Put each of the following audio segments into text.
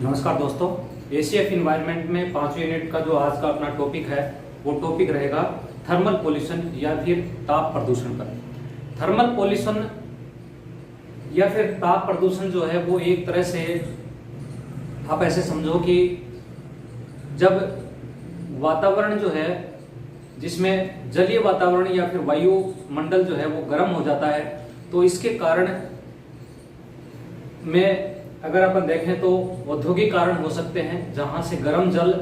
नमस्कार दोस्तों, ACF environment में 5वीं यूनिट का जो आज का अपना टॉपिक है वो टॉपिक रहेगा थर्मल पोल्यूशन या फिर ताप प्रदूषण पर। थर्मल पोल्यूशन या फिर ताप प्रदूषण जो है वो एक तरह से आप ऐसे समझो कि जब वातावरण जो है जिसमें जलीय वातावरण या फिर वायुमंडल जो है वो गर्म हो जाता है, तो इसके कारण में अगर अपन देखें तो औद्योगिक कारण हो सकते हैं, जहां से गर्म जल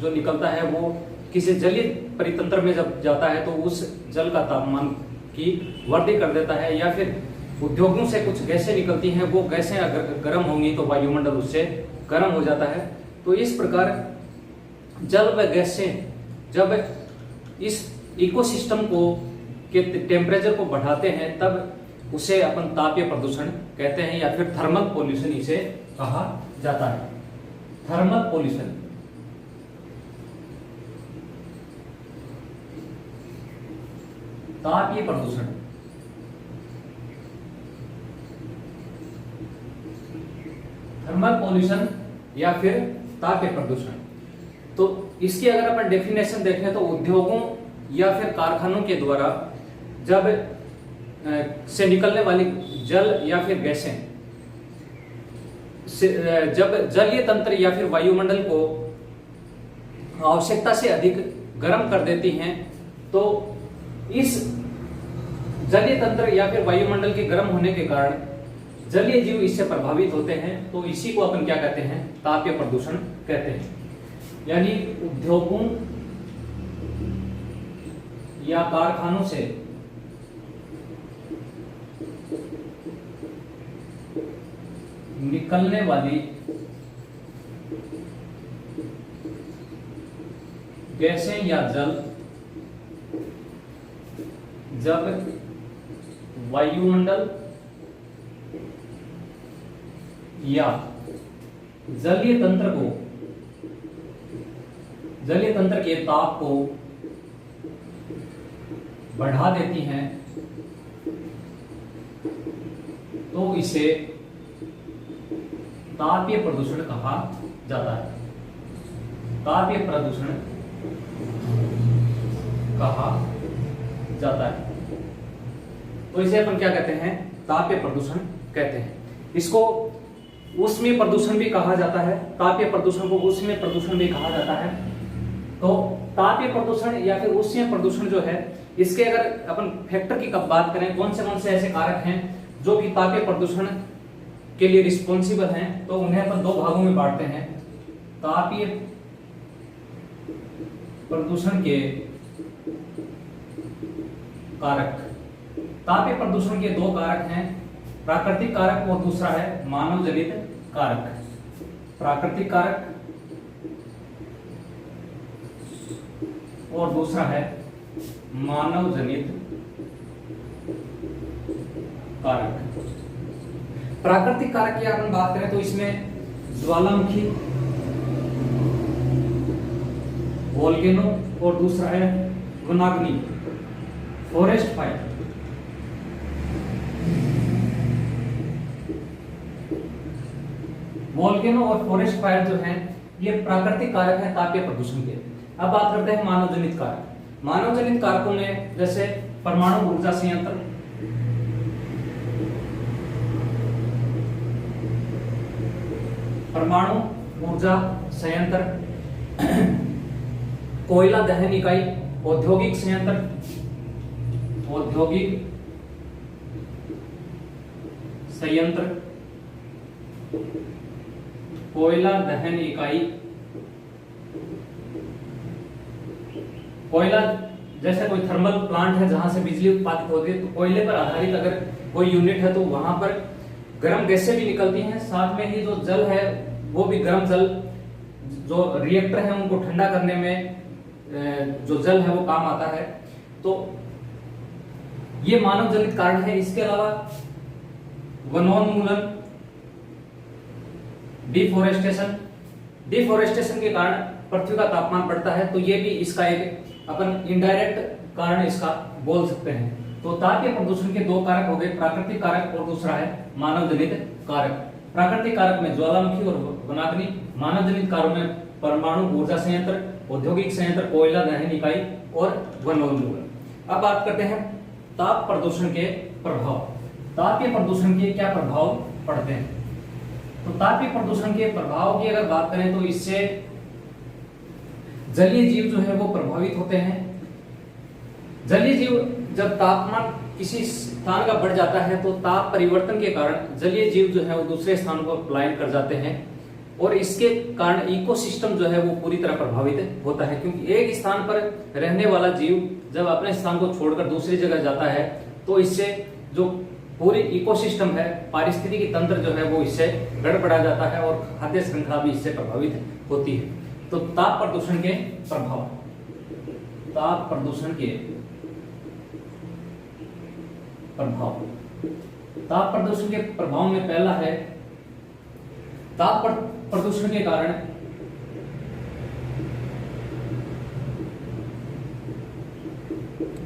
जो निकलता है वो किसी जलीय परितंत्र में जब जाता है तो उस जल का तापमान की वृद्धि कर देता है, या फिर उद्योगों से कुछ गैसें निकलती हैं, वो गैसें अगर गर्म होंगी तो वायुमंडल उससे गर्म हो जाता है। तो इस प्रकार जल व गैसें जब इस इकोसिस्टम को के टेम्परेचर को बढ़ाते हैं तब उसे अपन तापीय प्रदूषण कहते हैं, या फिर थर्मल पोल्यूशन इसे कहा जाता है। थर्मल पोल्यूशन तापीय प्रदूषण थर्मल पोल्यूशन या फिर तापीय प्रदूषण। तो इसकी अगर अपन डेफिनेशन देखें तो उद्योगों या फिर कारखानों के द्वारा जब से निकलने वाली जल या फिर गैसें जब जलीय तंत्र या फिर वायुमंडल को आवश्यकता से अधिक गर्म कर देती हैं, तो इस जलीय तंत्र या फिर वायुमंडल के गर्म होने के कारण जलीय जीव इससे प्रभावित होते हैं। तो इसी को अपन क्या कहते हैं? तापीय प्रदूषण कहते हैं। यानी उद्योगों या कारखानों से निकलने वाली गैसें या जल जब वायुमंडल या जलीय तंत्र के ताप को बढ़ा देती हैं, तो इसे तापीय प्रदूषण कहा जाता है। तापीय प्रदूषण कहा जाता है। तो इसे अपन क्या कहते हैं? तापीय प्रदूषण कहते हैं। इसको ऊष्मीय प्रदूषण भी कहा जाता है। तापीय प्रदूषण को ऊष्मीय प्रदूषण भी कहा जाता है। तो तापीय प्रदूषण या फिर ऊष्मीय प्रदूषण जो है, इसके अगर अपन फैक्टर की कब बात करें, कौन से ऐसे कारक हैं जो कि तापीय प्रदूषण के लिए रिस्पॉन्सिबल हैं, तो उन्हें अपन दो भागों में बांटते हैं। तापीय प्रदूषण के कारक। तापीय प्रदूषण के दो कारक हैं, प्राकृतिक कारक और दूसरा है मानव जनित कारक। प्राकृतिक कारक और दूसरा है मानव जनित कारक। प्राकृतिक कारक की अपन बात करें तो इसमें ज्वालामुखी, वोल्केनो और दूसरा है वनाग्नि, फॉरेस्ट फायर। वोल्केनो और फॉरेस्ट फायर जो हैं ये प्राकृतिक कारक हैं तापीय प्रदूषण के। अब बात करते हैं मानव जनित कारक। मानव जनित कारकों में जैसे परमाणु ऊर्जा संयंत्र, कोयला दहन इकाई, औद्योगिक संयंत्र, कोयला दहन इकाई। कोयला जैसे कोई थर्मल प्लांट है जहां से बिजली उत्पादित होती है, तो कोयले पर आधारित अगर कोई यूनिट है तो वहां पर गर्म गैसें भी निकलती हैं, साथ में ही जो जल है वो भी गर्म जल, जो रिएक्टर है उनको ठंडा करने में जो जल है वो काम आता है। तो ये मानव जनित कारण है। इसके अलावा वनोन्मूलन, डिफोरेस्टेशन के कारण पृथ्वी का तापमान बढ़ता है, तो ये भी इसका एक अपन इनडायरेक्ट कारण इसका बोल सकते हैं। तो तापीय प्रदूषण के दो कारक हो गए, प्राकृतिक कारक और दूसरा है मानव जनित कारक। प्राकृतिक कारक में ज्वालामुखी और वनाग्नि, मानव जनित कार्यों में परमाणु ऊर्जा संयंत्र, औद्योगिक संयंत्र, कोयला दहन इकाई और वनोन्मूलन। अब बात करते हैं ताप प्रदूषण के प्रभाव। तापीय प्रदूषण के क्या प्रभाव पड़ते हैं? तो तापीय प्रदूषण के प्रभाव की अगर बात करें तो इससे जलीय जीव जो है वो प्रभावित होते हैं। जलीय जीव जब तापमान किसी स्थान का बढ़ जाता है तो ताप परिवर्तन के कारण जलीय जीव जो है वो दूसरे स्थान पर पलायन कर जाते हैं और इसके कारण इकोसिस्टम जो है वो पूरी तरह प्रभावित होता है, क्योंकि एक स्थान पर रहने वाला जीव जब अपने स्थान को छोड़कर दूसरी जगह जाता है तो इससे जो पूरी इकोसिस्टम है, पारिस्थितिकी तंत्र जो है वो इससे गड़बड़ा जाता है और खाद्य श्रृंखला भी इससे प्रभावित होती है। तो ताप प्रदूषण के प्रभाव, ताप प्रदूषण के प्रभाव, ताप प्रदूषण के प्रभाव में पहला है ताप प्रदूषण के कारण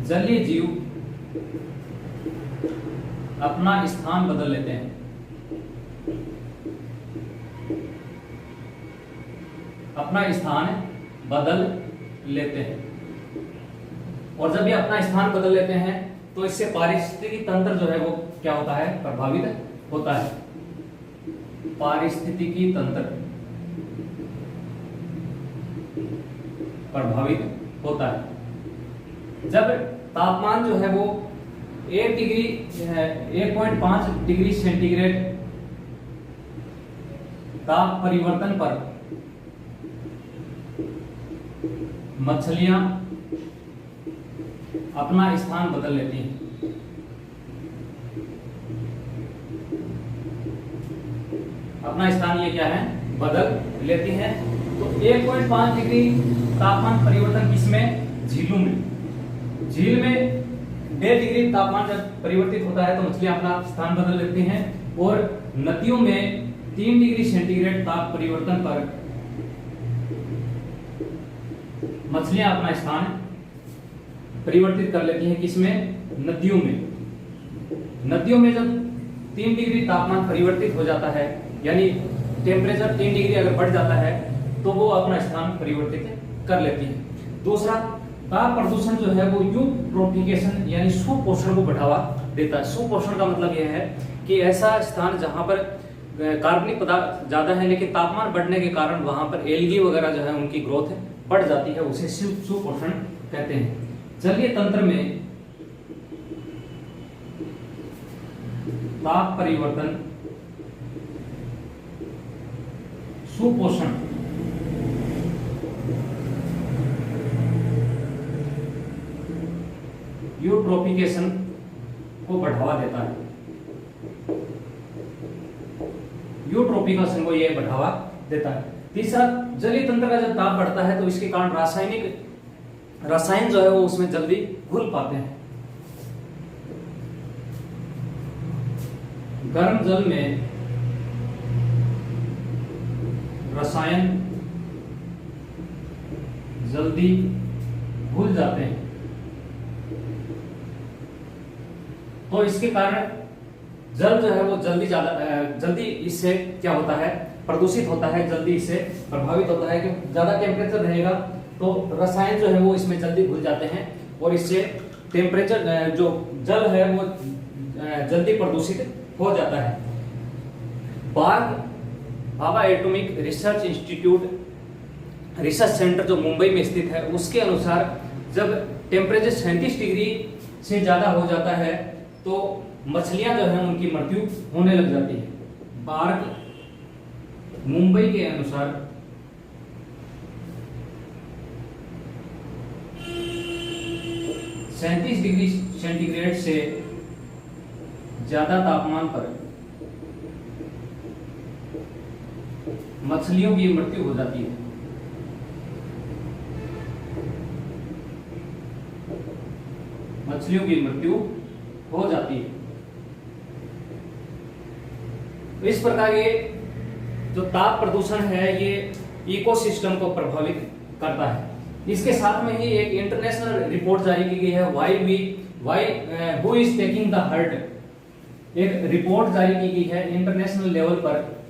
जलीय जीव अपना स्थान बदल लेते हैं। अपना स्थान बदल लेते हैं और जब ये अपना स्थान बदल लेते हैं तो इससे पारिस्थितिकी तंत्र जो है वो क्या होता है? प्रभावित होता है। पारिस्थितिकी तंत्र प्रभावित होता है। जब तापमान जो है वो 1.5 डिग्री सेंटीग्रेड ताप परिवर्तन पर मछलियां अपना स्थान बदल लेती हैं। अपना स्थान ये क्या है? बदल लेती हैं। तो 1.5 डिग्री तापमान परिवर्तन किसमें? झीलों में। झील में 1.5 डिग्री तापमान जब परिवर्तित होता है तो मछलियां अपना स्थान बदल लेती हैं और नदियों में 3 डिग्री सेंटीग्रेड ताप परिवर्तन पर मछलियां अपना स्थान परिवर्तित कर लेती हैं। किसमें? नदियों में। नदियों में जब 3 डिग्री तापमान परिवर्तित हो जाता है, यानी टेम्परेचर 3 डिग्री अगर बढ़ जाता है तो वो अपना स्थान परिवर्तित कर लेती है। दूसरा, ताप प्रदूषण जो है वो यूट्रोफिकेशन यानी सुपोषण को बढ़ावा देता है। सुपोषण का मतलब यह है कि ऐसा स्थान जहां पर कार्बनिक पदार्थ ज्यादा है लेकिन तापमान बढ़ने के कारण वहां पर एल्गी वगैरह जो है उनकी ग्रोथ बढ़ जाती है, उसे सुपोषण कहते हैं। जलीय तंत्र में ताप परिवर्तन, सुपोषण यूट्रोफिकेशन को बढ़ावा देता है। यूट्रोफिकेशन को यह बढ़ावा देता है। तीसरा, जलीय तंत्र का जब ताप बढ़ता है तो इसके कारण रसायन जो है वो उसमें जल्दी घुल पाते हैं। गर्म जल में रसायन जल्दी घुल जाते हैं तो इसके कारण जल जो है वो जल्दी इससे क्या होता है? प्रदूषित होता है, जल्दी इससे प्रभावित होता है। कि ज्यादा टेम्परेचर रहेगा तो रसायन जो है वो इसमें जल्दी घुल जाते हैं और इससे टेम्परेचर जो जल है वो जल्दी प्रदूषित हो जाता है। Bhabha atomic research institute research centre जो मुंबई में स्थित है उसके अनुसार जब टेम्परेचर 37 डिग्री से ज्यादा हो जाता है तो मछलियां जो है उनकी मृत्यु होने लग जाती है। बार्ग मुंबई के अनुसार 37 डिग्री सेंटीग्रेड से ज्यादा तापमान पर मछलियों की मृत्यु हो जाती है। मछलियों की मृत्यु हो जाती है। तो इस प्रकार ये जो ताप प्रदूषण है ये इकोसिस्टम को प्रभावित करता है। इसके साथ में ही एक इंटरनेशनल रिपोर्ट जारी की गई है, who is taking the hurt. एक रिपोर्ट जारी की गई है इंटरनेशनल लेवल पर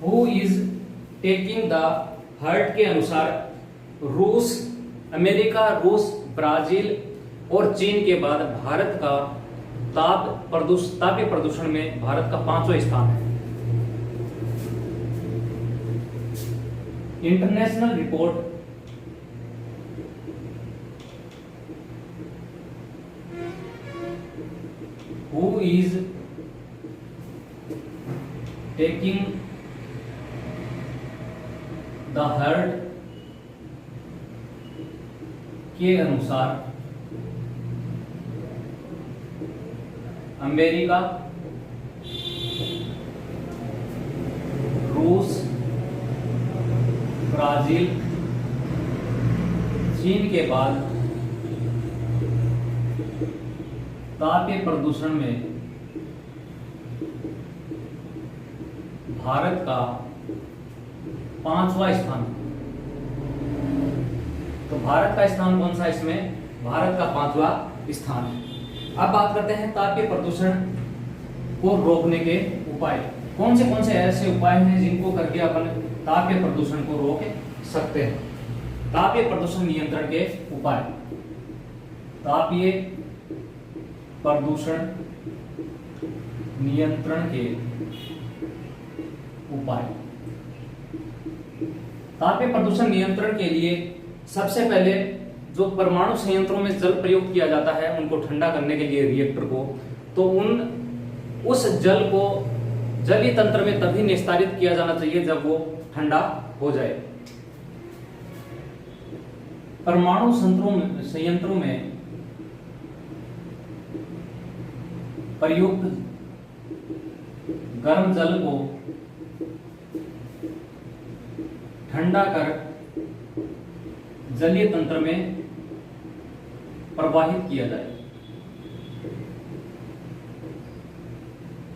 who is taking the hurt के अनुसार रूस, अमेरिका, रूस, ब्राजील और चीन के बाद भारत का तापीय प्रदूषण में भारत का 5वां स्थान है। International report who is taking the hurt के अनुसार अमेरिका, रूस, ब्राजील, चीन के बाद तापीय प्रदूषण में भारत का 5वां स्थान। तो भारत का स्थान कौन सा इसमें? भारत का 5वां स्थान है। अब बात करते हैं तापीय प्रदूषण को रोकने के उपाय। कौन से ऐसे उपाय हैं जिनको करके अपन तापीय प्रदूषण को रोक सकते हैं? तापीय प्रदूषण नियंत्रण के उपाय। तापीय प्रदूषण नियंत्रण के उपाय। तापीय प्रदूषण नियंत्रण के लिए सबसे पहले जो परमाणु संयंत्रों में जल प्रयोग किया जाता है उनको ठंडा करने के लिए रिएक्टर को, तो उस जल को जलीय तंत्र में तभी निस्तारित किया जाना चाहिए जब वो ठंडा हो जाए। परमाणु संयंत्रों में प्रयुक्त गर्म जल को ठंडा कर जलीय तंत्र में प्रवाहित किया जाए।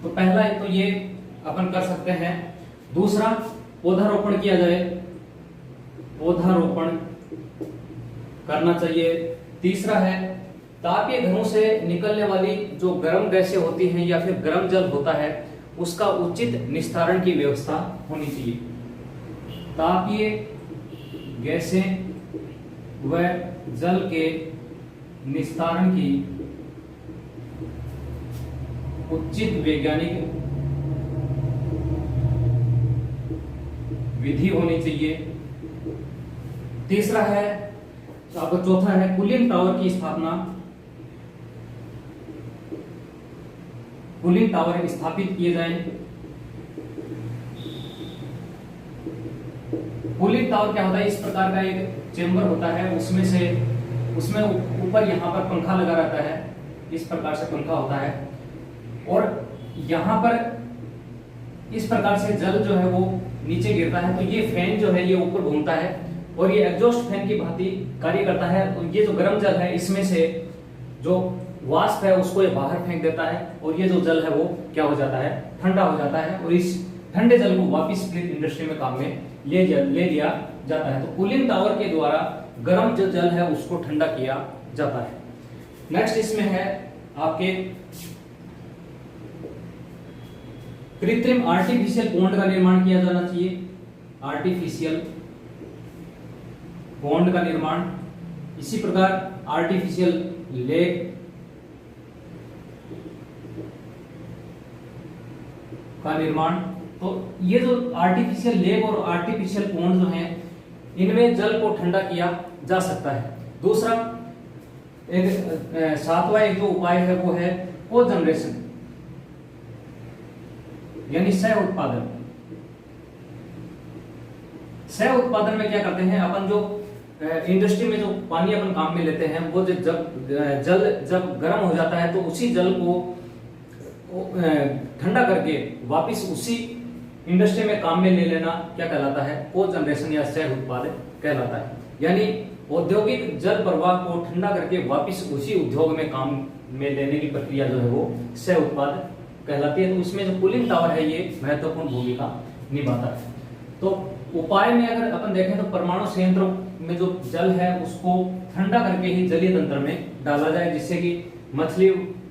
तो पहला तो ये अपन कर सकते हैं। दूसरा, पौधारोपण किया जाए, पौधारोपण करना चाहिए। तीसरा है, तापीय घरों से निकलने वाली जो गर्म गैसें होती हैं या फिर गर्म जल होता है उसका उचित निस्तारण की व्यवस्था होनी चाहिए। तापीय गैसें व जल के निस्तारण की उचित वैज्ञानिक विधि होनी चाहिए। तीसरा है, अब चौथा है, कूलिंग टावर की स्थापना, कूलिंग टावर स्थापित किए जाएं। कूलिंग टावर क्या होता है? इस प्रकार का एक चेंबर होता है, उसमें ऊपर यहाँ पर पंखा लगा रहता है, इस प्रकार से पंखा होता है और यहाँ पर इस प्रकार से जल जो है वो नीचे गिरता है। तो ये फैन जो है ये ऊपर घूमता है और ये एग्जॉस्ट फैन की भांति कार्य करता है। तो ये जो गर्म जल है इसमें से जो वाष्प है उसको ये बाहर फेंक देता है और ये जो जल है वो क्या हो जाता है? ठंडा हो जाता है और इस ठंडे जल को वापिस स्प्लिट इंडस्ट्री में काम में ले लिया जाता है। तो कूलिंग टावर के द्वारा गर्म जो जल है उसको ठंडा किया जाता है। नेक्स्ट इसमें है आपके कृत्रिम आर्टिफिशियल पॉन्ड का निर्माण किया जाना चाहिए। आर्टिफिशियल पॉन्ड का निर्माण, इसी प्रकार आर्टिफिशियल लेक का निर्माण। तो ये जो आर्टिफिशियल लेक और आर्टिफिशियल पॉन्ड जो हैं इनमें जल को ठंडा किया जा सकता है। दूसरा एक सातवां एक जो उपाय है वो है कोजनरेशन यानी सह उत्पादन। सह उत्पादन में क्या करते हैं अपन, जो इंडस्ट्री में जो पानी अपन काम में लेते हैं वो जब गर्म हो जाता है तो उसी जल को ठंडा करके वापिस उसी इंडस्ट्री में काम में ले लेना क्या कहलाता है? कोजनरेशन या सह उत्पादन कहलाता है। यानी औद्योगिक जल प्रवाह को ठंडा करके वापिस उसी उद्योग में काम में लेने की प्रक्रिया जो है वो सह उत्पादन कहलाती है। तो उसमें जो कूलिंग टावर है ये महत्वपूर्ण भूमिका निभाता है। तो उपाय में अगर अपन देखें तो परमाणु संयंत्र में जो जल है उसको ठंडा करके ही जलीय तंत्र में डाला जाए जिससे कि मछली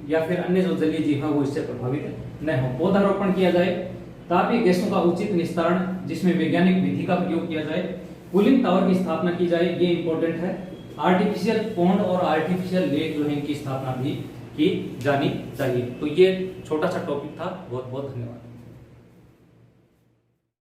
या फिर अन्य जो जलीय जीव है वो इससे प्रभावित न हो। पौधारोपण किया जाए तापीय गैसों का उचित निस्तारण जिसमें वैज्ञानिक विधि का प्रयोग किया जाए, कूलिंग टावर की स्थापना की जाए, ये इंपॉर्टेंट है। आर्टिफिशियल पॉन्ड और आर्टिफिशियल लेक जो है इनकी स्थापना भी की जानी चाहिए। तो ये छोटा सा टॉपिक था। बहुत बहुत धन्यवाद।